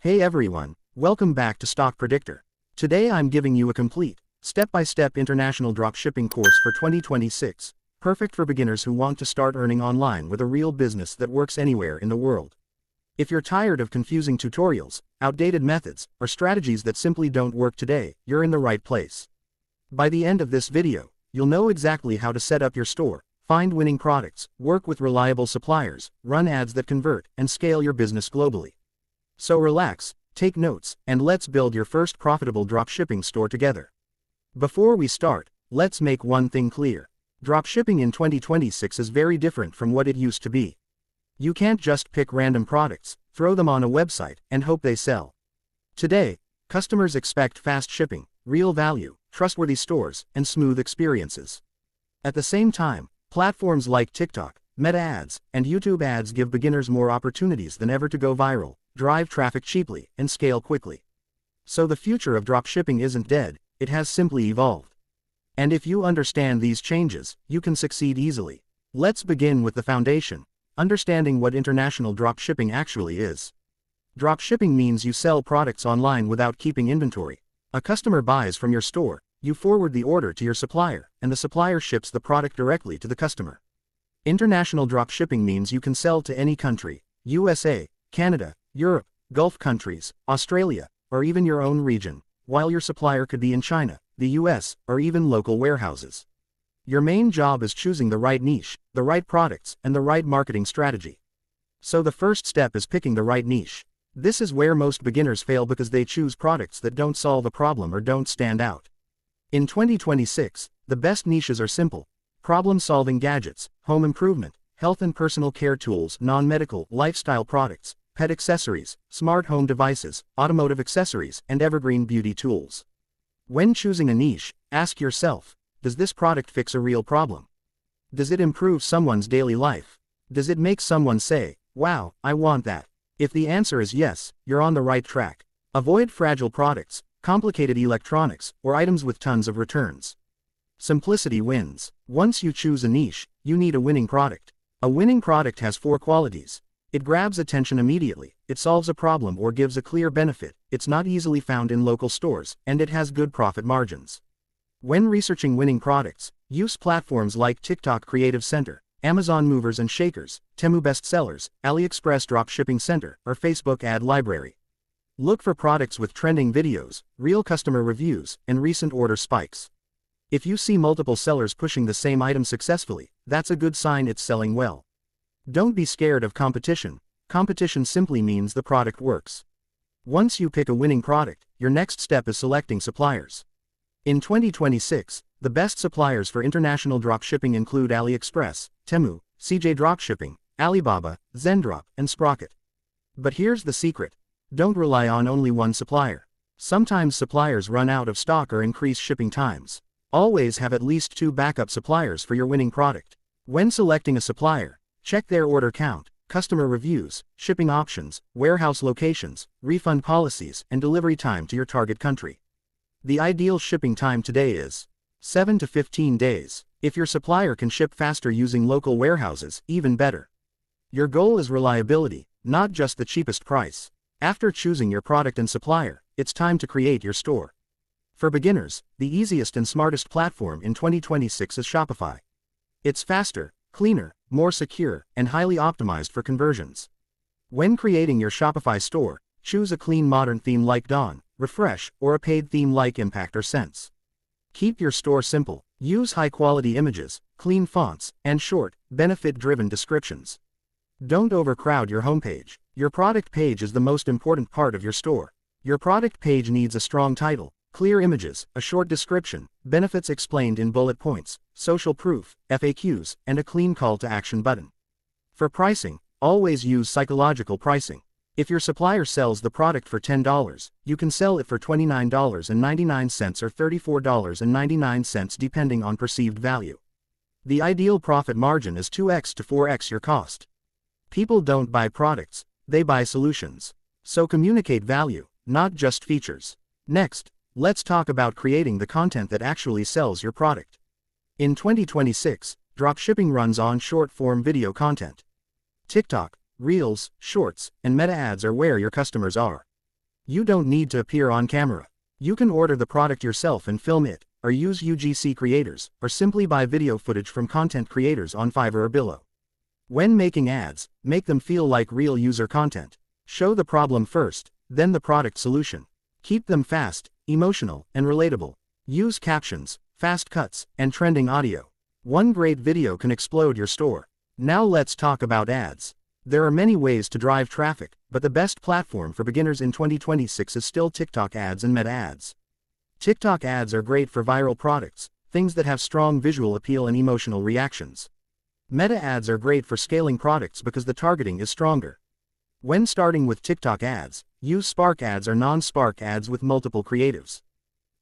Hey everyone, welcome back to Stock Predictor. Today I'm giving you a complete, step-by-step international dropshipping course for 2026, perfect for beginners who want to start earning online with a real business that works anywhere in the world. If you're tired of confusing tutorials, outdated methods, or strategies that simply don't work today, you're in the right place. By the end of this video, you'll know exactly how to set up your store, find winning products, work with reliable suppliers, run ads that convert, and scale your business globally. So relax, take notes, and let's build your first profitable dropshipping store together. Before we start, let's make one thing clear. Dropshipping in 2026 is very different from what it used to be. You can't just pick random products, throw them on a website, and hope they sell. Today, customers expect fast shipping, real value, trustworthy stores, and smooth experiences. At the same time, platforms like TikTok, Meta ads, and YouTube ads give beginners more opportunities than ever to go viral, drive traffic cheaply, and scale quickly. So the future of dropshipping isn't dead, it has simply evolved. And if you understand these changes, you can succeed easily. Let's begin with the foundation, understanding what international dropshipping actually is. Dropshipping means you sell products online without keeping inventory. A customer buys from your store, you forward the order to your supplier, and the supplier ships the product directly to the customer. International dropshipping means you can sell to any country, USA, Canada, Europe, Gulf countries, Australia, or even your own region, while your supplier could be in China, the US, or even local warehouses. Your main job is choosing the right niche, the right products, and the right marketing strategy. So the first step is picking the right niche. This is where most beginners fail because they choose products that don't solve a problem or don't stand out. In 2026, the best niches are simple: problem-solving gadgets, home improvement, health and personal care tools, non-medical, lifestyle products, pet accessories, smart home devices, automotive accessories, and evergreen beauty tools. When choosing a niche, ask yourself, does this product fix a real problem? Does it improve someone's daily life? Does it make someone say, "Wow, I want that"? If the answer is yes, you're on the right track. Avoid fragile products, complicated electronics, or items with tons of returns. Simplicity wins. Once you choose a niche, you need a winning product. A winning product has 4 qualities. It grabs attention immediately, it solves a problem or gives a clear benefit, it's not easily found in local stores, and it has good profit margins. When researching winning products, use platforms like TikTok Creative Center, Amazon Movers and Shakers, Temu Bestsellers, AliExpress Dropshipping Center, or Facebook Ad Library. Look for products with trending videos, real customer reviews, and recent order spikes. If you see multiple sellers pushing the same item successfully, that's a good sign it's selling well. Don't be scared of competition. Competition simply means the product works. Once you pick a winning product, your next step is selecting suppliers. In 2026, the best suppliers for international dropshipping include AliExpress, Temu, CJ Dropshipping, Alibaba, Zendrop, and Sprocket. But here's the secret: don't rely on only one supplier. Sometimes suppliers run out of stock or increase shipping times. Always have at least 2 backup suppliers for your winning product. When selecting a supplier, check their order count, customer reviews, shipping options, warehouse locations, refund policies, and delivery time to your target country. The ideal shipping time today is 7 to 15 days. If your supplier can ship faster using local warehouses, even better. Your goal is reliability, not just the cheapest price. After choosing your product and supplier, it's time to create your store. For beginners, the easiest and smartest platform in 2026 is Shopify. It's faster, cleaner, more secure, and highly optimized for conversions. When creating your Shopify store, choose a clean modern theme like Dawn, Refresh, or a paid theme like Impact or Sense. Keep your store simple, use high-quality images, clean fonts, and short, benefit-driven descriptions. Don't overcrowd your homepage. Your product page is the most important part of your store. Your product page needs a strong title, clear images, a short description, benefits explained in bullet points, social proof, FAQs, and a clean call to action button. For pricing, always use psychological pricing. If your supplier sells the product for $10, you can sell it for $29.99 or $34.99 depending on perceived value. The ideal profit margin is 2x to 4x your cost. People don't buy products, they buy solutions. So communicate value, not just features. Next, let's talk about creating the content that actually sells your product. In 2026, dropshipping runs on short-form video content. TikTok, Reels, Shorts, and Meta ads are where your customers are. You don't need to appear on camera. You can order the product yourself and film it, or use UGC creators, or simply buy video footage from content creators on Fiverr or Billo. When making ads, make them feel like real user content. Show the problem first, then the product solution. Keep them fast, emotional, and relatable. Use captions, fast cuts, and trending audio. One great video can explode your store. Now let's talk about ads. There are many ways to drive traffic, but the best platform for beginners in 2026 is still TikTok ads and Meta ads. TikTok ads are great for viral products, things that have strong visual appeal and emotional reactions. Meta ads are great for scaling products because the targeting is stronger. When starting with TikTok ads, use Spark ads or non-Spark ads with multiple creatives.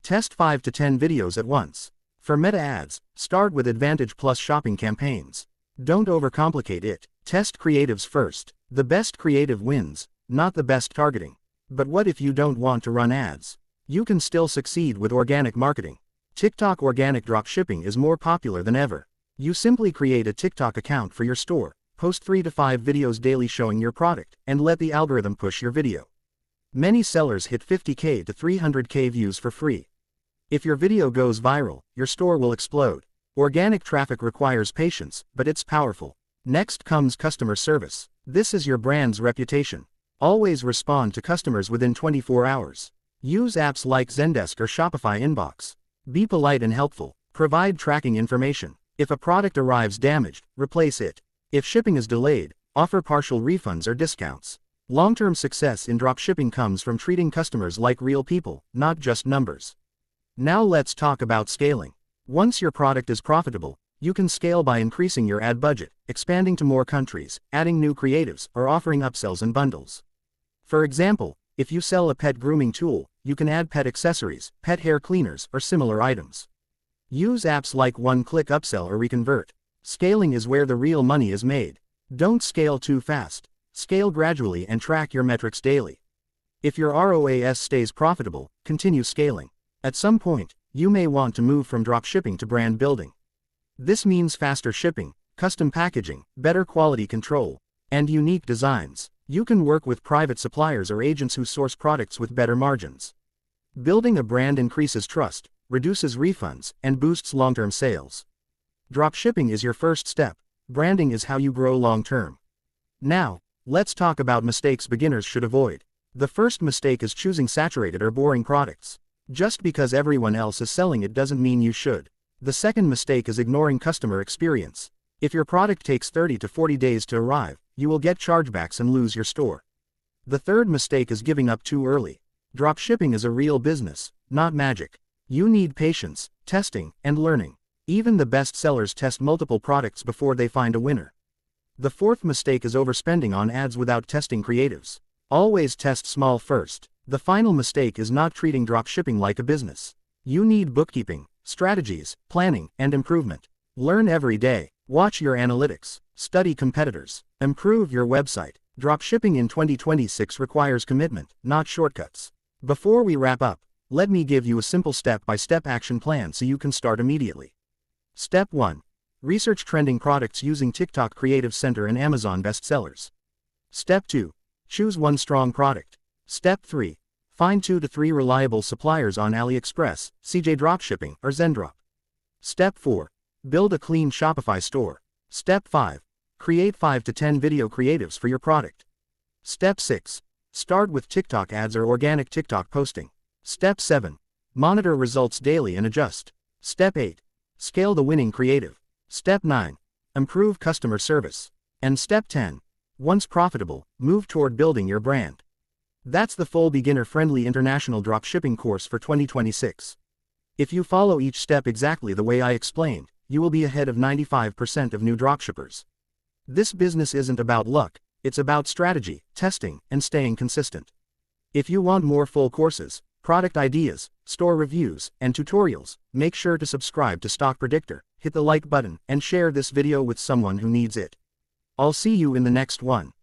Test 5 to 10 videos at once. For Meta ads, start with Advantage Plus shopping campaigns. Don't overcomplicate it. Test creatives first. The best creative wins, not the best targeting. But what if you don't want to run ads? You can still succeed with organic marketing. TikTok organic dropshipping is more popular than ever. You simply create a TikTok account for your store, post 3 to 5 videos daily showing your product, and let the algorithm push your video. Many sellers hit 50K to 300K views for free. If your video goes viral, your store will explode. Organic traffic requires patience, but it's powerful. Next comes customer service. This is your brand's reputation. Always respond to customers within 24 hours. Use apps like Zendesk or Shopify Inbox. Be polite and helpful. Provide tracking information. If a product arrives damaged, replace it. If shipping is delayed, offer partial refunds or discounts. Long-term success in dropshipping comes from treating customers like real people, not just numbers. Now let's talk about scaling. Once your product is profitable, you can scale by increasing your ad budget, expanding to more countries, adding new creatives, or offering upsells and bundles. For example, if you sell a pet grooming tool, you can add pet accessories, pet hair cleaners, or similar items. Use apps like One-Click Upsell or Reconvert. Scaling is where the real money is made. Don't scale too fast. Scale gradually and track your metrics daily. If your ROAS stays profitable, continue scaling. At some point, you may want to move from dropshipping to brand building. This means faster shipping, custom packaging, better quality control, and unique designs. You can work with private suppliers or agents who source products with better margins. Building a brand increases trust, reduces refunds, and boosts long-term sales. Dropshipping is your first step. Branding is how you grow long-term. Now, let's talk about mistakes beginners should avoid. The first mistake is choosing saturated or boring products. Just because everyone else is selling it doesn't mean you should. The second mistake is ignoring customer experience. If your product takes 30 to 40 days to arrive, you will get chargebacks and lose your store. The third mistake is giving up too early. Dropshipping is a real business, not magic. You need patience, testing, and learning. Even the best sellers test multiple products before they find a winner. The fourth mistake is overspending on ads without testing creatives. Always test small first. The final mistake is not treating dropshipping like a business. You need bookkeeping, strategies, planning, and improvement. Learn every day. Watch your analytics. Study competitors. Improve your website. Dropshipping in 2026 requires commitment, not shortcuts. Before we wrap up, let me give you a simple step-by-step action plan so you can start immediately. Step 1. Research trending products using TikTok Creative Center and Amazon bestsellers. Step 2. Choose one strong product. Step 3. Find 2 to 3 reliable suppliers on AliExpress, CJ Dropshipping, or Zendrop. Step 4. Build a clean Shopify store. Step 5. Create 5 to 10 video creatives for your product. Step 6. Start with TikTok ads or organic TikTok posting. Step 7. Monitor results daily and adjust. Step 8. Scale the winning creative. Step 9. Improve customer service. And Step 10. Once profitable, move toward building your brand. That's the full beginner-friendly international dropshipping course for 2026. If you follow each step exactly the way I explained, you will be ahead of 95% of new dropshippers. This business isn't about luck, it's about strategy, testing, and staying consistent. If you want more full courses, product ideas, store reviews, and tutorials, make sure to subscribe to Stock Predictor, hit the like button, and share this video with someone who needs it. I'll see you in the next one.